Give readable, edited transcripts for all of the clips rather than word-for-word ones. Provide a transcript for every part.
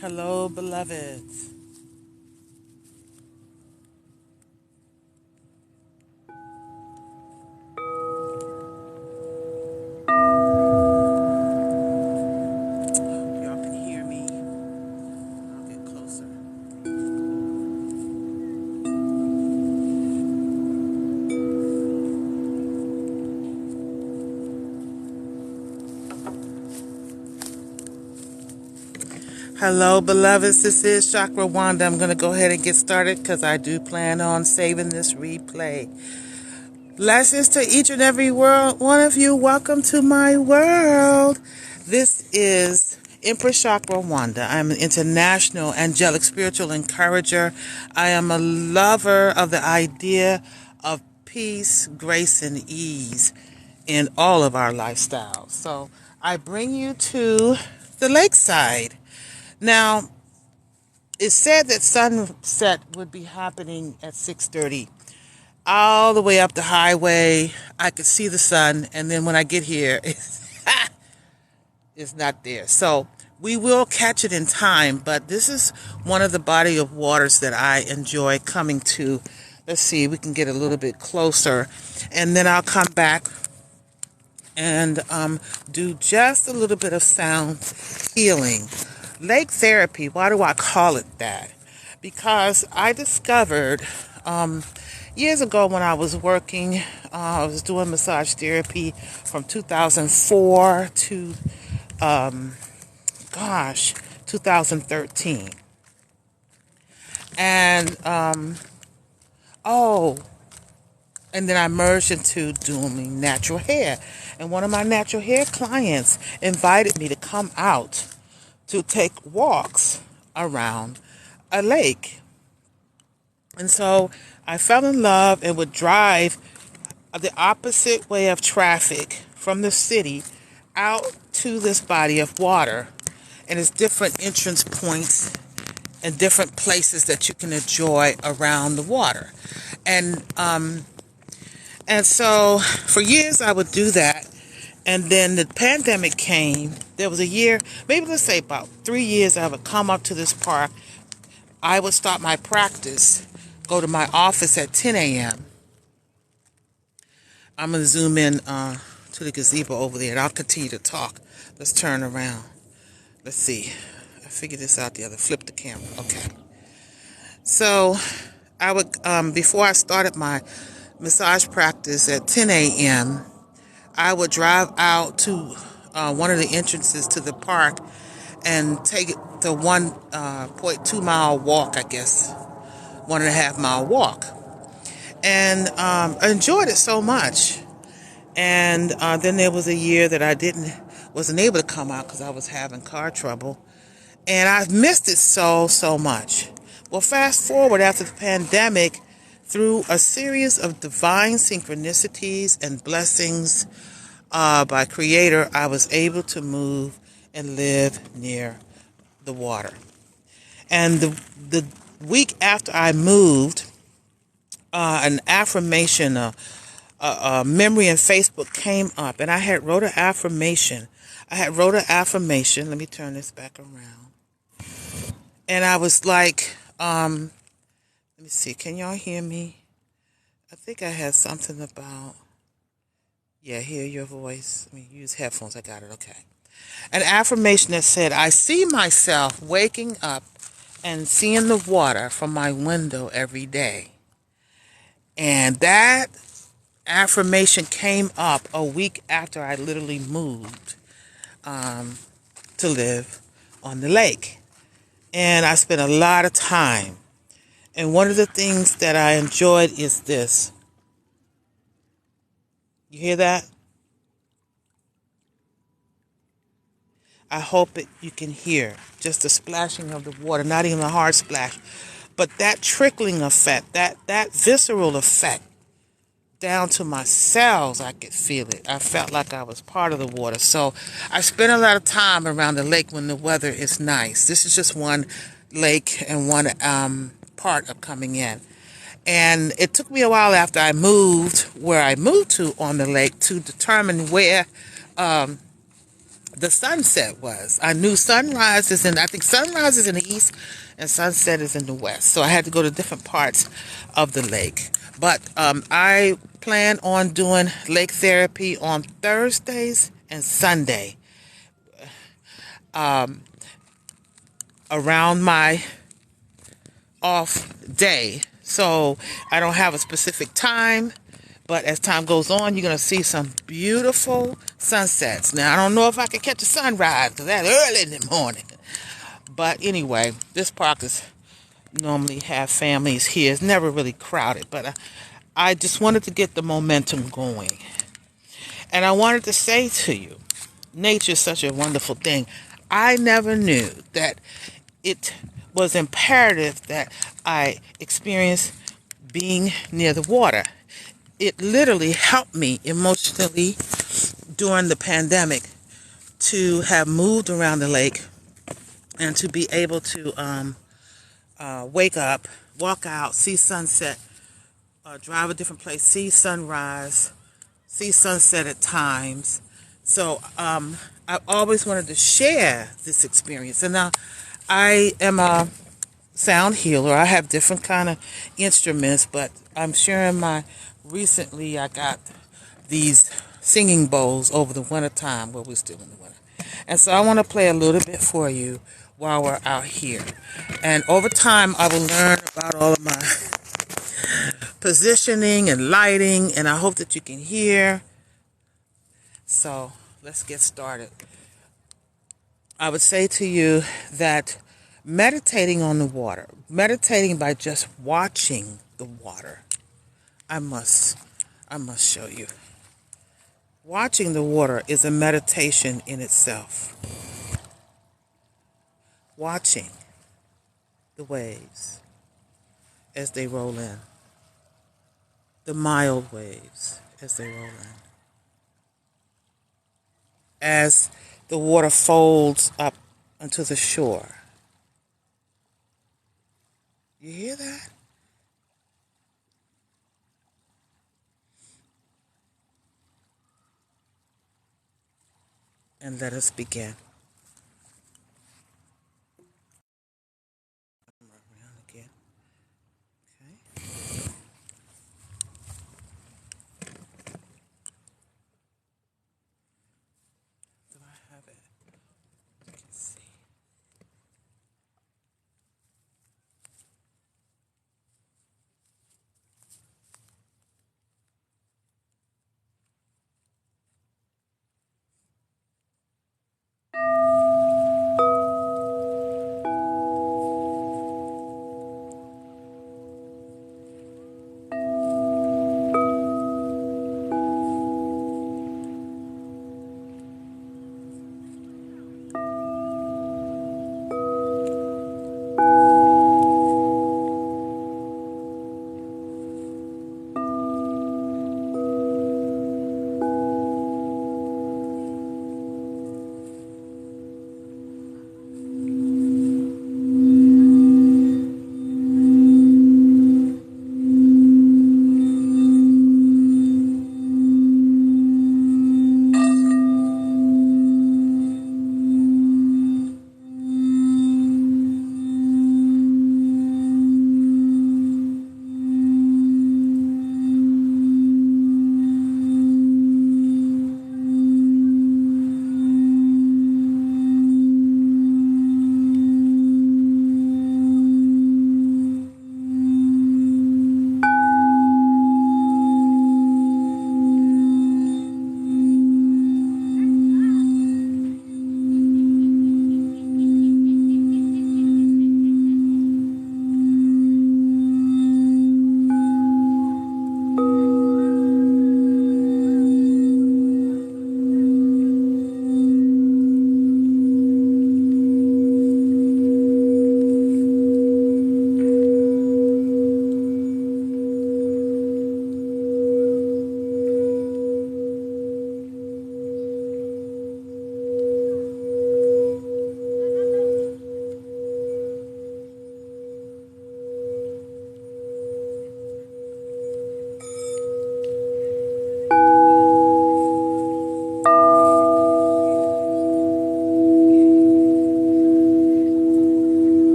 Hello, beloved. Y'all can hear me. I'll get closer. Hello, beloveds. This is Chakra Wanda. I'm going to go ahead and get started because I do plan on saving this replay. Blessings to each and every one of you. Welcome to my world. This is Empress Chakra Wanda. I'm an international angelic spiritual encourager. I am a lover of the idea of peace, grace, and ease in all of our lifestyles. So I bring you to the lakeside. Now, it's said that sunset would be happening at 6:30 all the way up the highway. I could see the sun, and then when I get here, it's not there. So we will catch it in time, but this is one of the body of waters that I enjoy coming to. Let's see, we can get a little bit closer, and then I'll come back and do just a little bit of sound healing. Lake therapy, why do I call it that? Because I discovered years ago when I was working, I was doing massage therapy from 2004 to, 2013. And, oh, and then I merged into doing natural hair. And one of my natural hair clients invited me to come out to take walks around a lake. And so I fell in love and would drive the opposite way of traffic from the city out to this body of water. And it's different entrance points and different places that you can enjoy around the water. And so for years I would do that. And then the pandemic came. There was a year, maybe let's say about 3 years, I would come up to this park. I would start my practice, go to my office at 10 a.m. I'm going to zoom in to the gazebo over there, and I'll continue to talk. Let's turn around. Let's see. I figured this out the other. Flip the camera. Okay. So I would, before I started my massage practice at 10 a.m., I would drive out to one of the entrances to the park and take the 1.2 mile walk, I guess, 1.5 mile walk. And I enjoyed it so much. And then there was a year that I wasn't able to come out because I was having car trouble. And I've missed it so much. Well, fast forward after the pandemic, through a series of divine synchronicities and blessings by Creator, I was able to move and live near the water. And the week after I moved, an affirmation, a memory in Facebook came up, and I had wrote an affirmation. Let me turn this back around. And I was like, let me see, can y'all hear me? I think I had something about, yeah, hear your voice. Let me use headphones. I got it. Okay. An affirmation that said, I see myself waking up and seeing the water from my window every day. And that affirmation came up a week after I literally moved to live on the lake. And I spent a lot of time. And one of the things that I enjoyed is this. You hear that? I hope you can hear just the splashing of the water, not even a hard splash, but that trickling effect, that visceral effect down to my cells. I could feel it. I felt like I was part of the water. So I spent a lot of time around the lake when the weather is nice. This is just one lake and one part of coming in. And it took me a while after I moved where I moved to on the lake to determine where the sunset was. I knew sunrise is in, I think sunrise is in the east and sunset is in the west. So I had to go to different parts of the lake. But I plan on doing lake therapy on Thursdays and Sunday around my off day. So I don't have a specific time, but as time goes on, you're going to see some beautiful sunsets. Now, I don't know if I can catch a sunrise because that's early in the morning. But anyway, this park is normally have families here. It's never really crowded, but I just wanted to get the momentum going. And I wanted to say to you, nature is such a wonderful thing. I never knew that it was imperative that I experience being near the water. It literally helped me emotionally during the pandemic to have moved around the lake and to be able to wake up, walk out, see sunset, drive a different place, see sunrise, see sunset at times. So I've always wanted to share this experience. And now I am a sound healer. I have different kind of instruments, but I'm sharing recently I got these singing bowls over the winter time where we're still in the winter. And so I want to play a little bit for you while we're out here. And over time I will learn about all of my positioning and lighting, and I hope that you can hear. So let's get started. I would say to you that meditating on the water, meditating by just watching the water, I must show you. Watching the water is a meditation in itself. Watching the waves as they roll in, the mild waves as they roll in, as the water folds up onto the shore. You hear that? And let us begin. Around again. Okay. Do I have it? Let's see.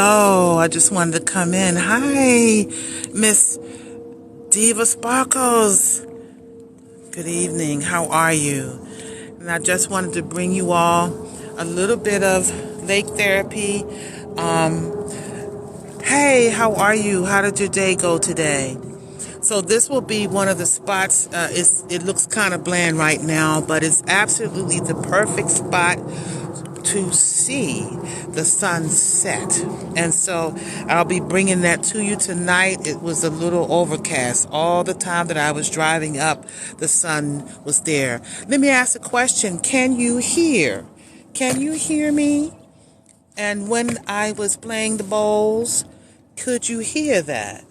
hello. I just wanted to come in. Hi, Miss Diva Sparkles. Good evening. How are you? And I just wanted to bring you all a little bit of lake therapy. Hey, how are you? How did your day go today? So this will be one of the spots. It looks kind of bland right now, but it's absolutely the perfect spot to see the sunset. And so I'll be bringing that to you tonight. It was a little overcast. All the time that I was driving up, the sun was there. Let me ask a question. Can you hear? Can you hear me? And when I was playing the bowls, could you hear that?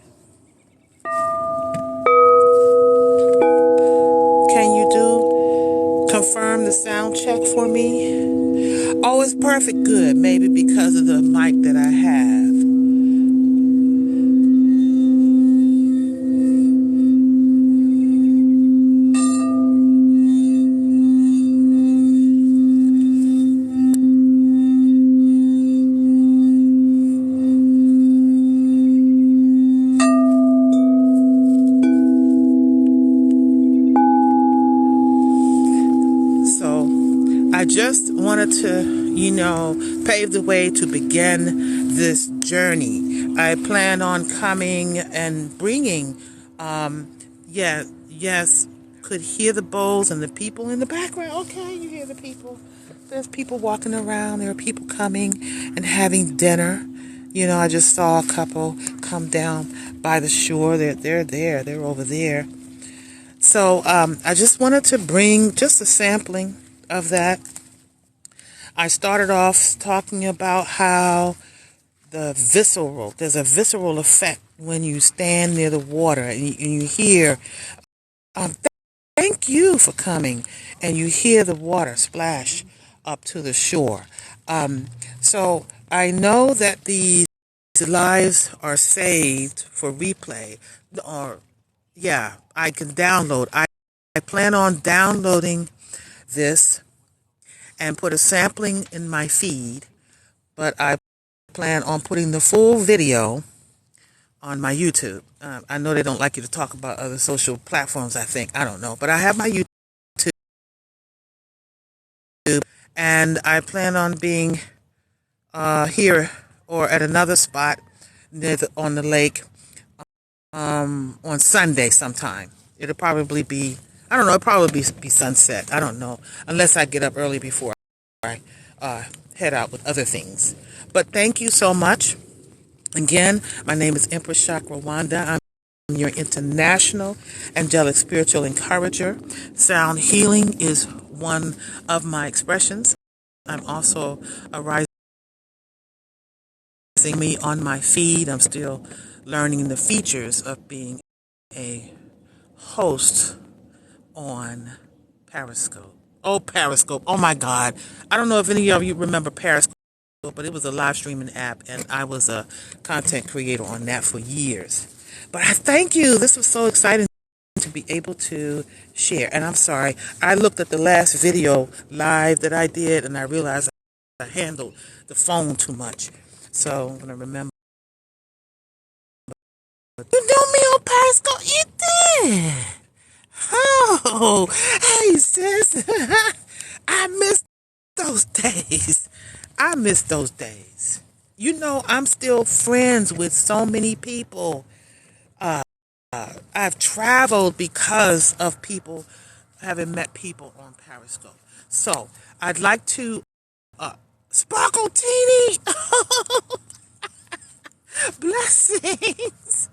Can you confirm the sound check for me? Oh, it's perfect good. Maybe because of the mic that I have. So I just wanted to, pave the way to begin this journey. I plan on coming and bringing, yes, could hear the bowls and the people in the background. Okay, you hear the people. There's people walking around. There are people coming and having dinner. I just saw a couple come down by the shore. They're there. They're over there. So I just wanted to bring just a sampling of that. I started off talking about how there's a visceral effect when you stand near the water and you hear, um, thank you for coming, and you hear the water splash up to the shore. So I know that these lives are saved for replay, or yeah, I can download. I plan on downloading this and put a sampling in my feed, but I plan on putting the full video on my YouTube. I know they don't like you to talk about other social platforms, I think. I don't know. But I have my YouTube, and I plan on being here or at another spot on the lake on Sunday sometime. It'll probably be, I don't know, it'll probably be sunset. I don't know. Unless I get up early before I head out with other things. But thank you so much. Again, my name is Empress Chakra Wanda. I'm your international angelic spiritual encourager. Sound healing is one of my expressions. I'm also a rising me on my feed. I'm still learning the features of being a host on Periscope. Oh, Periscope. Oh, my God. I don't know if any of you remember Periscope, but it was a live streaming app, and I was a content creator on that for years. But I thank you. This was so exciting to be able to share. And I'm sorry, I looked at the last video live that I did, and I realized I handled the phone too much. So I'm going to remember. You know me on Periscope? You did. Oh, hey, sis. I missed those days. I miss those days. I'm still friends with so many people. I've traveled because of people, having met people on Periscope. So I'd like to, Sparkle Teeny! Blessings!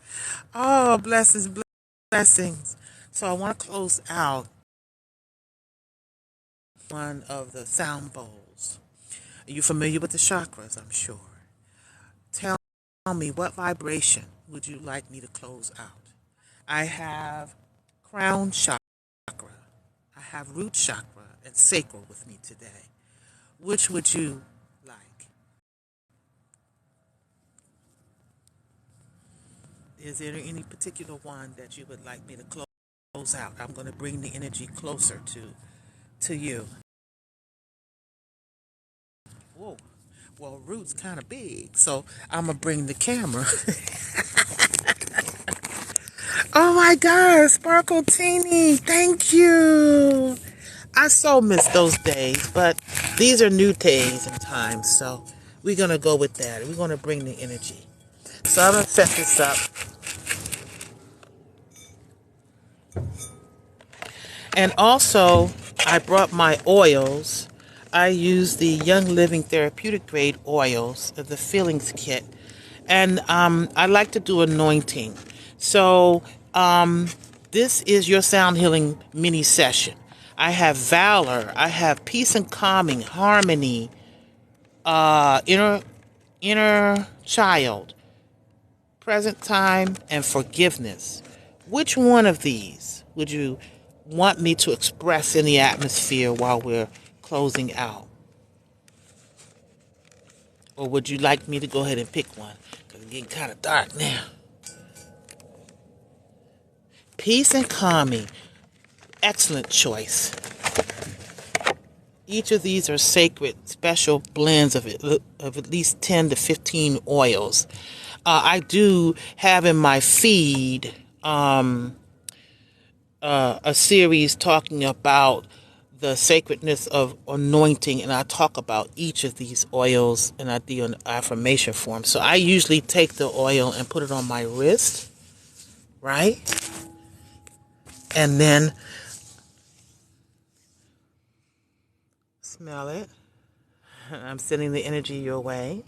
Oh, blessings, blessings. So I want to close out one of the sound bowls. Are you familiar with the chakras? I'm sure. Tell me, what vibration would you like me to close out? I have crown chakra, I have root chakra, and sacral with me today. Which would you like? Is there any particular one that you would like me to close out? I'm going to bring the energy closer to you. Whoa. Well, Root's kind of big, so I'm going to bring the camera. Oh my God, Sparkle Teeny, thank you. I so miss those days, but these are new days and times, so we're going to go with that. We're going to bring the energy. So I'm going to set this up. And also, I brought my oils. I use the Young Living Therapeutic Grade oils of the Feelings Kit. And I like to do anointing. So this is your sound healing mini session. I have valor. I have peace and calming, harmony, inner child, present time, and forgiveness. Which one of these would you want me to express in the atmosphere while we're closing out? Or would you like me to go ahead and pick one? Because it's getting kind of dark now. Peace and calming. Excellent choice. Each of these are sacred, special blends of at least 10 to 15 oils. I do have in my feed a series talking about the sacredness of anointing, and I talk about each of these oils, and I do an affirmation form. So I usually take the oil and put it on my wrist, right? And then smell it. I'm sending the energy your way.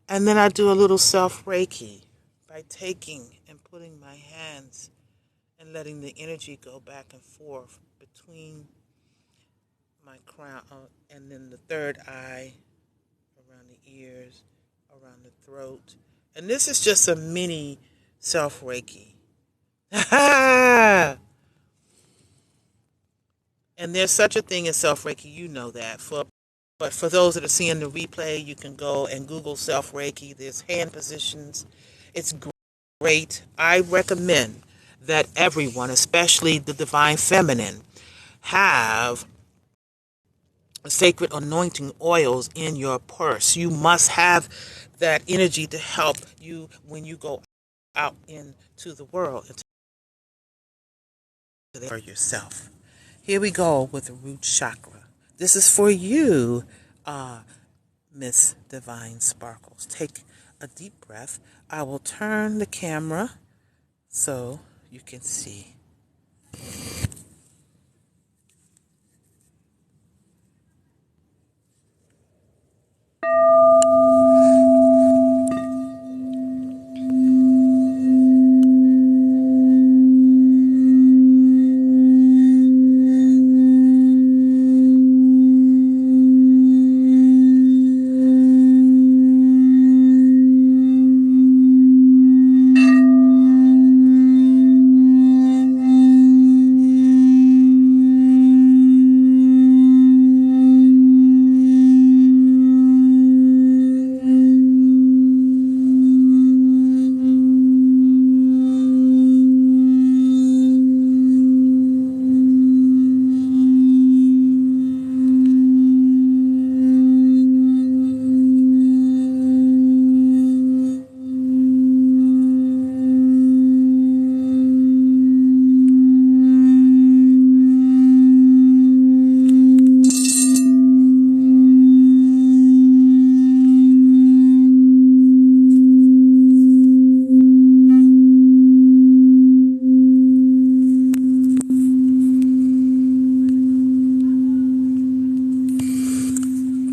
And then I do a little self-Reiki by taking and putting my hands and letting the energy go back and forth between my crown and then the third eye, around the ears, around the throat. And this is just a mini self-Reiki. And there's such a thing as self-Reiki, you know that. But for those that are seeing the replay, you can go and Google self-Reiki. There's hand positions. It's great. I recommend that everyone, especially the divine feminine, have sacred anointing oils in your purse. You must have that energy to help you when you go out into the world, for yourself. Here we go with the root chakra. This is for you, Miss Divine Sparkles. Take a deep breath. I will turn the camera so you can see.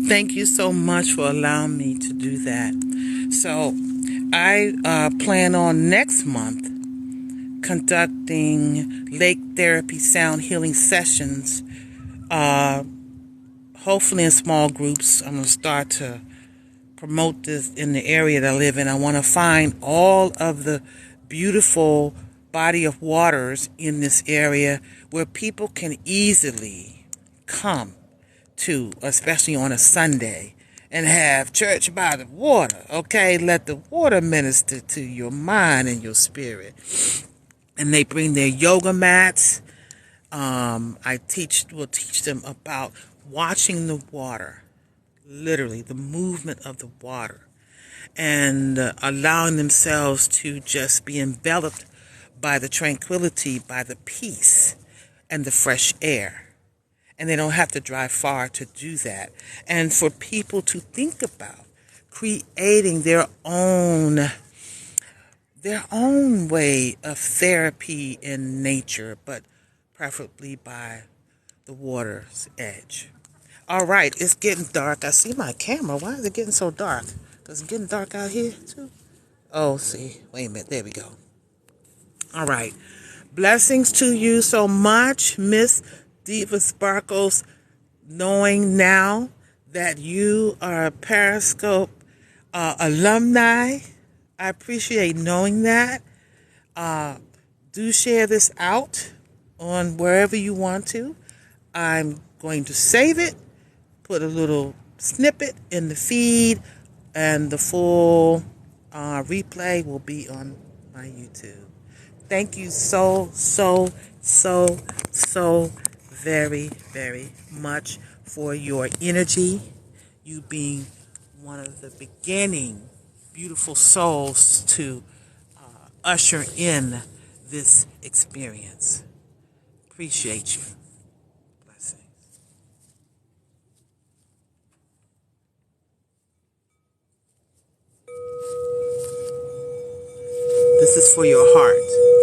Thank you so much for allowing me to do that. So I plan on next month conducting lake therapy sound healing sessions, hopefully in small groups. I'm going to start to promote this in the area that I live in. I want to find all of the beautiful body of waters in this area where people can easily come to, especially on a Sunday, and have church by the water. Okay, let the water minister to your mind and your spirit. And they bring their yoga mats. I will teach them about watching the water literally the movement of the water, and allowing themselves to just be enveloped by the tranquility, by the peace, and the fresh air. And they don't have to drive far to do that. And for people to think about creating their own way of therapy in nature, but preferably by the water's edge. All right, it's getting dark. I see my camera. Why is it getting so dark? Is it getting dark out here too? Oh, see. Wait a minute. There we go. All right. Blessings to you so much, Miss Diva Sparkles, knowing now that you are a Periscope alumni. I appreciate knowing that. Do share this out on wherever you want to. I'm going to save it, put a little snippet in the feed, and the full replay will be on my YouTube. Thank you so very, very much for your energy. You being one of the beginning beautiful souls to usher in this experience. Appreciate you. Blessings. This is for your heart.